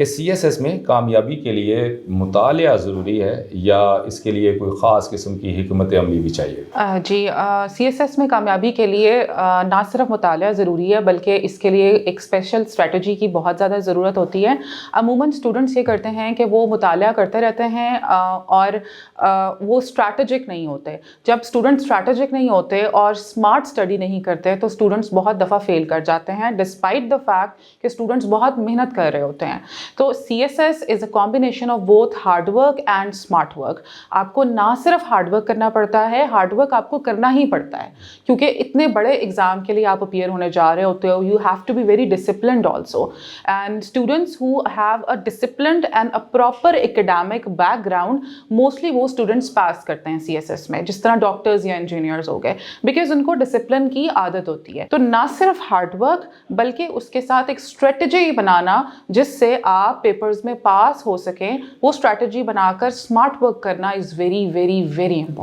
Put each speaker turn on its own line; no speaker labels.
کہ سی S S میں کامیابی کے لیے مطالعہ ضروری ہے یا اس کے لیے کوئی خاص قسم کی حکمت عملی بھی چاہیے؟
جی، سی ایس ایس میں کامیابی کے لیے نہ صرف مطالعہ ضروری ہے بلکہ اس کے لیے ایک اسپیشل اسٹریٹجی کی بہت زیادہ ضرورت ہوتی ہے۔ عموماً اسٹوڈنٹس یہ کرتے ہیں کہ وہ مطالعہ کرتے رہتے ہیں اور وہ اسٹریٹجک نہیں ہوتے۔ جب اسٹوڈنٹ اسٹریٹجک نہیں ہوتے اور اسمارٹ اسٹڈی نہیں کرتے تو اسٹوڈنٹس بہت دفعہ فیل کر جاتے ہیں ڈسپائٹ دا فیکٹ کہ اسٹوڈنٹس بہت محنت کر رہے ہوتے ہیں۔ تو C S S is a combination of both hard work and smart work. آپ کو نہ صرف ہارڈ ورک کرنا پڑتا ہے، ہارڈ ورک آپ کو کرنا ہی پڑتا ہے کیونکہ اتنے بڑے ایگزام کے لیے آپ اپیئر ہونے جا رہے ہوتے ہو۔ You have to be very disciplined also, and students who have a disciplined and a proper academic background mostly وہ اسٹوڈنٹس پاس کرتے ہیں سی ایس ایس میں، جس طرح ڈاکٹرز یا انجینئرز ہو گئے، بیکاز ان کو ڈسپلن کی عادت ہوتی ہے۔ تو نہ صرف ہارڈ ورک بلکہ اس کے ساتھ ایک اسٹریٹجی بنانا جس سے آپ پیپرز میں پاس ہو سکیں، وہ اسٹریٹجی بنا کر اسمارٹ ورک کرنا is very very very important.